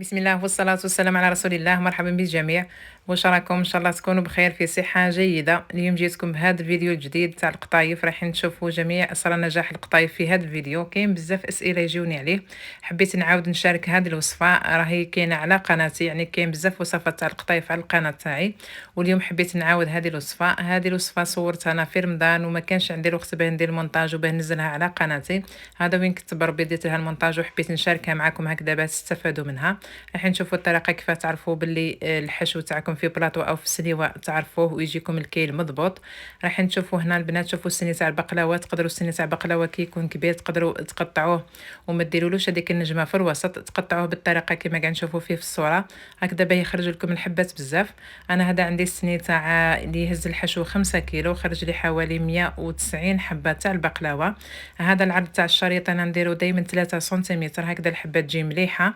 بسم الله والصلاة والسلام على رسول الله. مرحبا بالجميع، واش راكم؟ ان شاء الله تكونوا بخير في صحة جيدة. اليوم جيتكم بهذا الفيديو الجديد تاع القطايف، راح نشوفوا جميع اسرار نجاح القطايف. في هذا الفيديو كاين بزاف اسئله يجوني عليه، حبيت نعاود نشارك هذه الوصفه، راهي كاينه على قناتي، يعني كاين بزاف وصفات تاع القطايف على القناه تاعي، واليوم حبيت نعاود هذه الوصفه. هذه الوصفه صورتها انا في رمضان وما كانش عندي الوقت باه ندير المونتاج وباه ننزلها على قناتي، هذا وين كنت بربي درت لها المونتاج وحبيت نشاركها معكم هكذا باش تستفادوا منها. راح نشوفوا الطريقه كيف تعرفوا باللي الحشو تاعكم في بلاطو او في سليوه تعرفوه ويجيكم الكيل مضبوط. راح نشوفوا هنا البنات، شوفوا السني تاع البقلاوه، تقدروا السني تاع البقلاوه كي يكون كبير تقدروا تقطعوه وما ديرولوش هذيك النجمه في الوسط، تقطعوه بالطريقه كما قاعد نشوفوا فيه في الصوره هكذا باه يخرج لكم الحبات بزاف. انا هذا عندي السني تاع اللي يهز الحشو 5 كيلو، خرج لي حوالي 190 حبه تاع البقلاوه. هذا العرض تاع الشريط انا نديرو دائما 3 سنتيمتر هكذا الحبه تجي مليحه.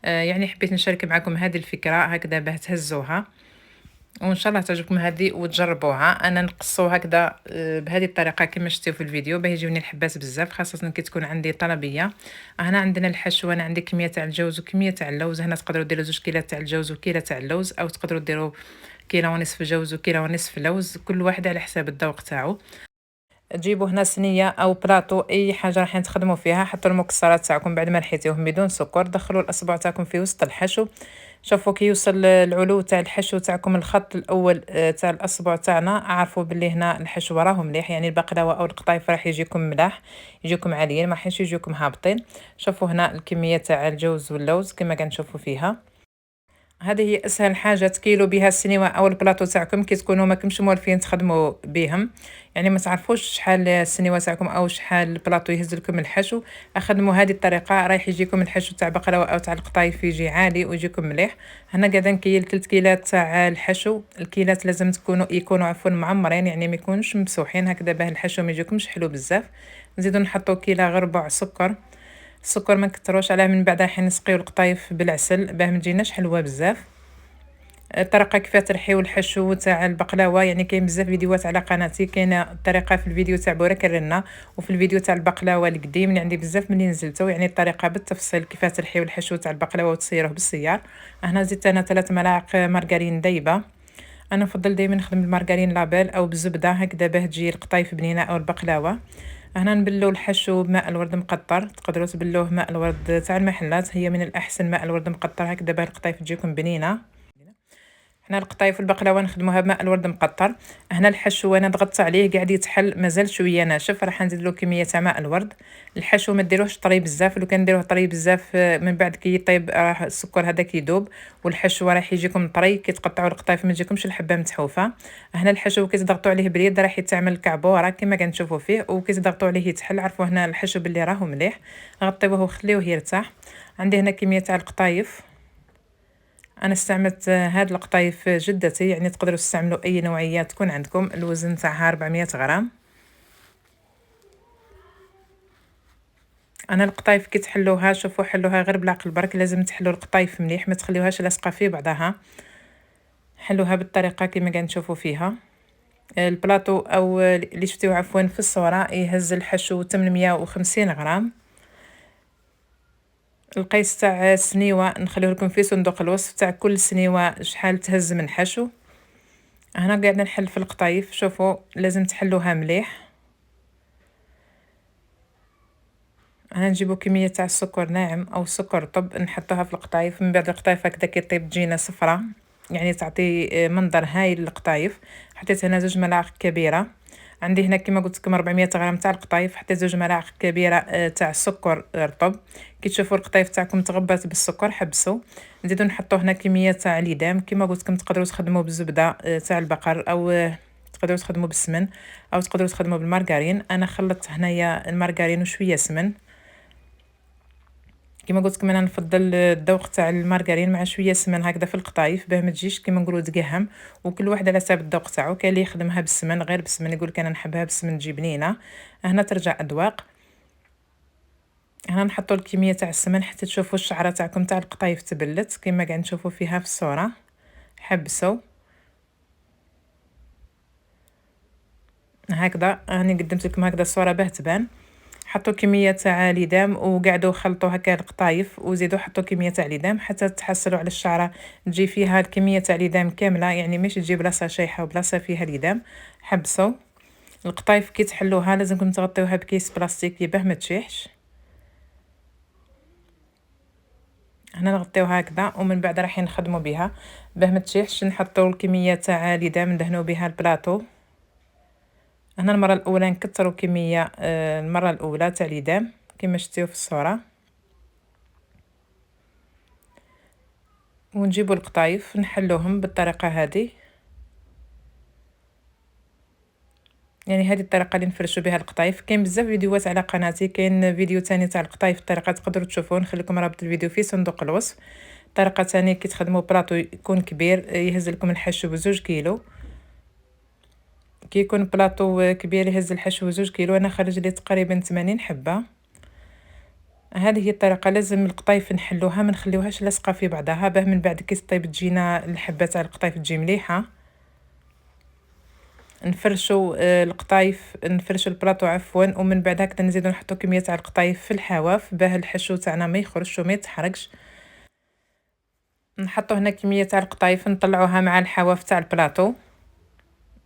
يعني حبيت نشارك معكم هذه الفكرة هكذا باه تهزوها، وان شاء الله تعجبكم هذه وتجربوها. انا نقصو هكذا بهذه الطريقه كما شفتوا في الفيديو باه يجيوني الحبات بزاف، خاصه كي تكون عندي طلبيه. هنا عندنا الحشو، انا عندي كميه تاع الجوز وكميه تاع اللوز. هنا تقدروا ديروا 2 كيلات تاع الجوز وكيله تاع اللوز، او تقدروا ديروا كيلو ونصف جوز وكيلو ونصف لوز، كل واحد على حساب الذوق تاعو. تجيبوا هنا صينيه او بلاطو، اي حاجه راح تخدموا فيها، حطوا المكسرات تاعكم بعد ما نحيتيوهم بدون سكر، دخلوا الاصبع تاعكم في وسط الحشو. شوفوا كي يوصل العلو تاع الحشو تاعكم الخط الاول تاع الاصبع تاعنا، عارفوا باللي هنا الحشو راه مليح، يعني البقلاوه او القطايف راح يجيكم ملاح، يجيكم عاليين، ما راحش يجيكم هابطين. شوفوا هنا الكميه تاع الجوز واللوز كما كنشوفوا فيها. هذه هي اسهل حاجه تكيلوا بها السينما او البلاطو تاعكم كي تكونوا ماكمش موالفين تخدموا بهم، يعني ما تعرفوش شحال السينما تاعكم او شحال البلاطو يهز لكم الحشو، اخدموا هذه الطريقه رايح يجيكم الحشو تاع بقلاوه او تاع القطايف يجي عالي ويجيكم مليح. هنا قاعده نكيل 3 كيلات تاع الحشو، الكيلات لازم يكونوا عفوا معمرين، يعني ما يكونوش ممسوحين هكذا باه الحشو ما يجيكمش حلو بزاف. نزيدو نحطو كيله غير ربع سكر، السكر ما نكتروش عليه، من بعد راح نسقيو القطايف بالعسل باه ما تجيناش حلوه بزاف. الطريقه كيف ترحيو الحشو تاع البقلاوه، يعني كاين بزاف فيديوهات على قناتي، كاينه الطريقه في الفيديو تاع بورك الرنه وفي الفيديو تاع البقلاوه القديم اللي عندي بزاف ملي نزلته، يعني الطريقه بالتفصيل كيف ترحيو الحشو تاع البقلاوه وتصيروه بالسيار. هنا زدت انا 3 ملاعق مارغرين دايبه، انا نفضل دائما نخدم المارغرين لابيل او بالزبده هكذا باه تجي القطايف بنينه او البقلاوه. هنا نبلو الحشو بماء الورد مقطر، تقدروا تبلوه ماء الورد تاع المحلات، هي من الاحسن ماء الورد مقطر هكذا باه القطايف تجيكم بنينه. حنا القطايف والبقلاوه نخدموها بماء الورد مقطر. هنا الحشو انا ضغطت عليه قاعد يتحل مازال شويه ناشف، راح نزيد له كميه تاع ماء الورد. الحشو ما ديروهش طري بزاف، لو كان ديروه طري بزاف من بعد كي يطيب راح السكر هذاك يذوب، والحشو راح يجيكم طري كي تقطعوا القطايف ما تجيكمش الحبه متحوفه. هنا الحشو كي تضغطوا عليه باليد راح يتعمل كعبوره كما كنشوفوا فيه، وكي تضغطوا عليه يتحل، عرفوا هنا الحشو باللي راهو مليح. غطيوه وخليوه يرتاح. عندي هنا كميه تاع القطايف، انا استعملت هاد القطايف جدتي، يعني تقدروا تستعملوا اي نوعيه تكون عندكم، الوزن تاعها 400 غرام. انا القطايف كي تحلوها شوفوا حلوها غير بالعقل برك، لازم تحلوا القطايف مليح ما تخليوهاش لاصقه في بعضها، حلوها بالطريقه كما قاعد نشوفوا فيها. البلاطو او اللي شفتوه عفوا في الصوره يهز الحشو 850 غرام. القيس تاع السنيوه نخليه لكم في صندوق الوصف تاع كل سنيوه شحال تهز من حشو. هنا قاعده نحل في القطايف، شوفوا لازم تحلوها مليح. نجيبو كميه تاع السكر ناعم او سكر رطب نحطوها في القطايف، من بعد القطايف هكذا كي طيب تجينا صفرة، يعني تعطي منظر هايل للقطايف. حطيت هنا 2 ملاعق كبيره، عندي هنا كما قلت لكم 400 غرام تاع القطايف، حطيت 2 ملاعق كبيره تاع السكر رطب. كي تشوفوا القطايف تاعكم تغبات بالسكر حبسوا. نزيدو نحطو هنا كميه تاع ليدام، كما قلت لكم تقدروا تخدموا بالزبده تاع البقر، او تقدروا تخدموا بالسمن، او تقدروا تخدموا بالمارغرين. انا خلطت هنايا المارغرين وشويه سمن، كما قلت لكم انا نفضل الذوق تاع المارغرين مع شويه سمن هكذا في القطايف باه ما تجيش كما نقولوا تقهم، وكل واحد على حساب الذوق تاعو، كاين اللي يخدمها بالسمن غير بالسمن يقول لك انا نحبها بالسمن تجي بنينه، هنا ترجع اذواق. هنا نحطوا الكميه تاع السمن حتى تشوفوا الشعره تاعكم تاع القطايف تبلت كما قاعد نشوفوا فيها في الصوره. حبسوا هكذا، راني قدمت لكم هكذا الصوره باه تبان. حطوا كميه تاع ليدام وقعدوا خلطوا هكا القطايف وزيدوا حطوا كميه تاع ليدام حتى تحصلوا على الشعره تجي فيها الكميه تاع ليدام كامله، يعني ماشي تجي بلاصه شايحه وبلاصه فيها ليدام. حبسوا القطايف كي تحلوها لازمكم تغطيوها بكيس بلاستيكي باه ما تشيحش. هنا نغطيوها هكذا ومن بعد راح نخدموا بها باه ما تشيحش. نحطوا الكميه تاع ليدام ندهنوا بها البلاطو. هنا المره الاولى نكثروا كميه المره الاولى تاع ليدام كما شفتوا في الصوره، ونجيبوا القطايف نحلوهم بالطريقه هذه. يعني هذه الطريقه اللي نفرشوا بها القطايف. كاين بزاف فيديوهات على قناتي، كاين فيديو تاني تاع القطايف الطريقه تقدروا تشوفوه، نخليكم رابط الفيديو في صندوق الوصف. طريقه تانية كي تخدموا بلاطو يكون كبير يهز لكم الحشو ب2 كيلو. كي يكون بلاطو كبير يهز الحشو 2 كيلو، انا خرج لي تقريبا 80 حبه. هذه هي الطريقه، لازم القطايف نحلوها ما نخليوهاش لاصقه في بعضها باه من بعد كي تطيب تجينا الحبه تاع القطايف تجي مليحه. نفرشوا القطايف، نفرشوا البلاطو عفوا، ومن بعد هكذا نزيدو نحطوا كميه تاع القطايف في الحواف باه الحشو تاعنا ما يخرجش وما يتحرقش. نحطوا هنا كميه تاع القطايف نطلعوها مع الحواف تاع البلاطو،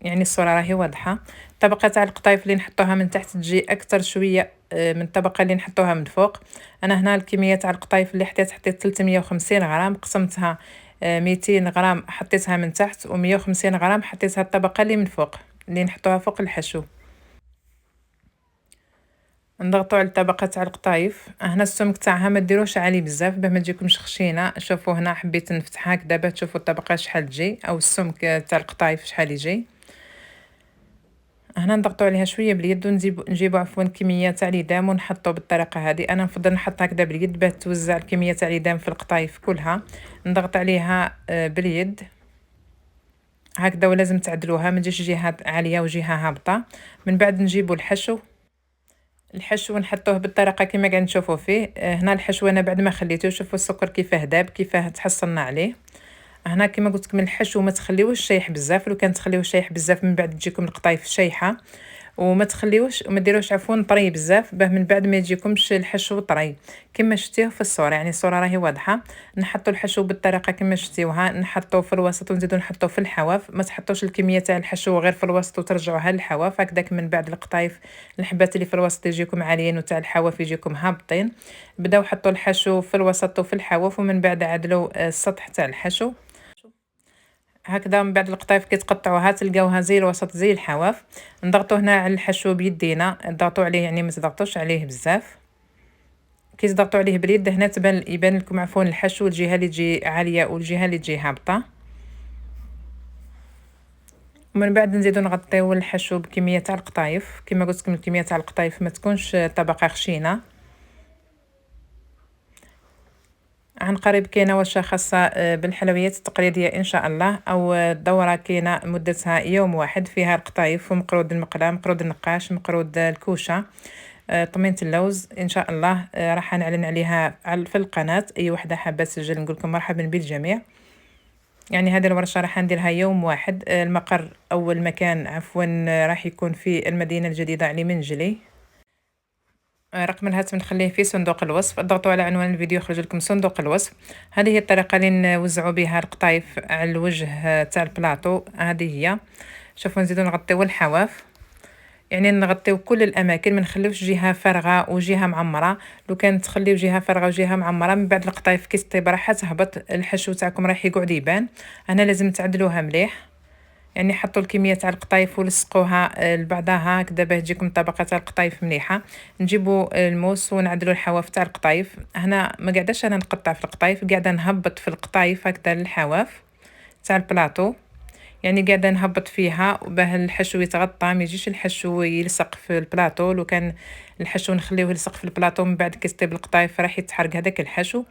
يعني الصوره راهي واضحه. الطبقه تاع القطايف اللي نحطوها من تحت تجي اكثر شويه من الطبقه اللي نحطوها من فوق. انا هنا الكميه تاع القطايف اللي حطيت 350 غرام، قسمتها 200 غرام حطيتها من تحت و150 غرام حطيتها الطبقه اللي من فوق اللي نحطوها فوق الحشو. نضغطوا على الطبقه تاع القطايف. هنا السمك تاعها ما ديروش عالي بزاف باه ما تجيكمش خشينه. شوفوا هنا حبيت نفتحها هكذا باه تشوفوا الطبقه شحال تجي او السمك تاع القطايف شحال يجي. هنا نضغطوا عليها شويه باليد ونجيبوا عفوا كميه تاع ليدام ونحطوا بالطريقه هذه. انا نفضل نحط هكذا باليد باه توزع الكميه تاع ليدام في القطايف كلها. نضغط عليها باليد هكذا، ولازم تعدلوها ما تجيش جهه عاليه وجهه هابطه. من بعد نجيبوا الحشو نحطوه بالطريقه كما قاعد نشوفوا فيه. هنا الحشو انا بعد ما خليته، شوفوا السكر كيفاه داب كيفاه تحصلنا عليه. هنا كما قلت لكم الحشو ما تخليوش شايح بزاف، لو كان تخليوه شايح بزاف من بعد تجيكم القطايف شايحه. وما تخليوش وما ديروش عفوا طري بزاف باه من بعد ما يجيكمش الحشو طري كما شفتيه في الصوره، يعني الصوره راهي واضحه. نحطوا الحشو بالطريقه كما شفتيوها، نحطوا في الوسط ونزيدوا نحطوا في الحواف. ما تحطوش الكميه تاع الحشو غير في الوسط وترجعوها للحواف هكذاك. من بعد القطايف الحبات اللي في الوسط يجيكم عاليين وتاع الحواف يجيكم هابطين. بداو حطوا الحشو في الوسط وفي الحواف ومن بعد عدلوا السطح تاع الحشو هكذا. من بعد القطايف كي تقطعوها تلقاوها زي الوسط زي الحواف. نضغطوا هنا على الحشو بيدينا، نضغطوا عليه يعني ما تضغطوش عليه بزاف. كي تضغطوا عليه باليد هنا يبان لكم عفوا الحشو الجهه اللي تجي عاليه والجهه اللي تجي هابطه. ومن بعد نزيدو نغطيو الحشو بكميه تاع القطايف. كما قلت لكم الكميه تاع القطايف ما تكونش طبقه خشينه. عن قريب كاينه ورشه خاصه بالحلويات التقليديه ان شاء الله، او دوره كاينه مدتها يوم واحد فيها القطايف ومقرود المقلاه مقرود النقاش مقرود الكوشه طمينة اللوز. ان شاء الله راح نعلن عليها في القناه. اي وحده حابه تسجل نقول لكم مرحبا بالجميع. يعني هذه الورشه راح نديرها يوم واحد. المقر او المكان عفوا راح يكون في المدينه الجديده علي منجلي. رقم الهاتف نخليه في صندوق الوصف. اضغطوا على عنوان الفيديو يخرج لكم صندوق الوصف. هذه هي الطريقه اللي نوزعوا بها القطايف على الوجه تاع البلاطو. هذه هي. شوفوا نزيدو نغطيو الحواف، يعني نغطيو كل الاماكن ما نخليوش جهه فارغه وجهه معمره. لو كانت تخليو جهه فارغه وجهه معمره من بعد القطايف كي تطيب راح تهبط الحشو تاعكم راح يقعد يبان. هنا لازم تعدلوها مليح، يعني حطوا الكميه تاع القطايف ولصقوها لبعضها هكذا باه تجيكم طبقه تاع القطايف مليحه. نجيبوا الموس ونعدلوا الحواف تاع القطايف. هنا ما قاعداش انا نقطع في القطايف، قاعده نهبط في القطايف هكذا للحواف تاع البلاطو، يعني قاعده نهبط فيها باه الحشو يتغطى ما يجيش الحشو يلصق في البلاطو. لو كان الحشو نخليوه يلصق في البلاطو من بعد كي تطيب القطايف راح يتحرق هذاك الحشو.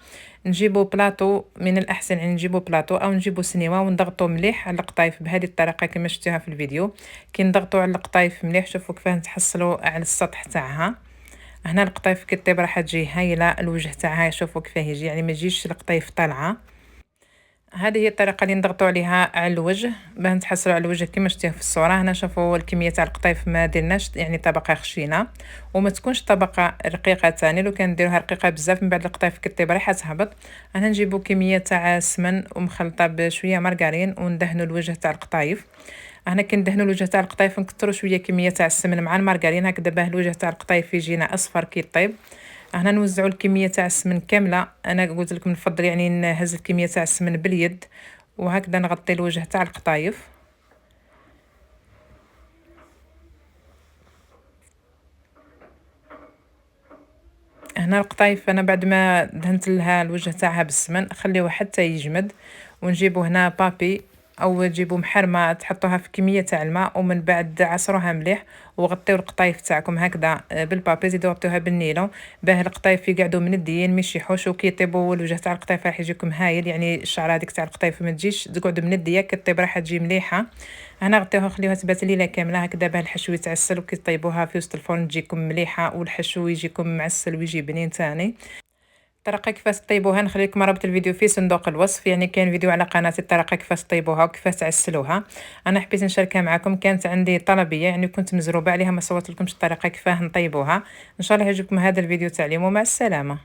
نجيبو بلاطو من الاحسن، يعني نجيبو بلاطو او نجيبو سنيوه ونضغطو مليح على القطايف بهذه الطريقه كما شفتوها في الفيديو. كي نضغطو على القطايف مليح شوفوا كيفاه نتحصلوا على السطح تاعها. هنا القطايف كي طيب راح تجي هايله الوجه تاعها، شوفوا كيفاه يجي يعني ما يجيش القطايف طالعه. هذه هي الطريقة اللي نضغطوا عليها على الوجه باه نتحصلوا على الوجه كما شفتيه في الصورة. هنا شوفوا الكمية تاع القطيف ما درناش يعني طبقة خشينة وما تكونش طبقة رقيقة ثاني، لو كان ديروها رقيقة بزاف من بعد القطيف كطيب رايحة تهبط. هنا نجيبوا كمية تاع السمن ومخلطة بشوية مارغرين وندهنوا الوجه تاع القطايف. هنا كندهنوا الوجه تاع القطايف نكثروا شوية كمية تاع السمن مع المارغرين هكذا باه الوجه تاع القطايف يجينا اصفر كي طيب. هنا نوزعوا الكميه تاع السمن كامله، انا قلت لكم نفضل يعني نهز الكميه تاع السمن باليد وهكذا نغطي الوجه تاع القطايف. هنا القطايف انا بعد ما دهنت لها الوجه تاعها بالسمن خليوه حتى يجمد، ونجيبو هنا بابي او تجيبوا محرمه تحطوها في كميه تاع الماء ومن بعد عصروها مليح وغطيو القطايف تاعكم هكذا بالبابي، زيدو غطيوها بالنيلون باه القطايف يقعدوا منديين ما يشيحوش وكي يطيبوا الوجه تاع القطايف راح يجيكم هايل، يعني الشعره هذيك تاع القطايف ما تجيش تقعد منديه كطيب راح تجي مليحه. هنا غطيوها خليوها تبات ليله كامله هكذا باه الحشو يتعسل وكي طيبوها في وسط الفرن تجيكم مليحه والحشو يجيكم معسل ويجي بنين تاني. الطريقه كيفاش طيبوها نخلي لكم رابط الفيديو في صندوق الوصف، يعني كاين فيديو على قناتي الطريقه كيفاش طيبوها وكيفاش تعسلوها. انا حبيت نشاركها معكم، كانت عندي طلبيه يعني كنت مزروبه عليها ما صورت لكمش الطريقه كيفاه نطيبوها. ان شاء الله يعجبكم هذا الفيديو تعليم ومع السلامه.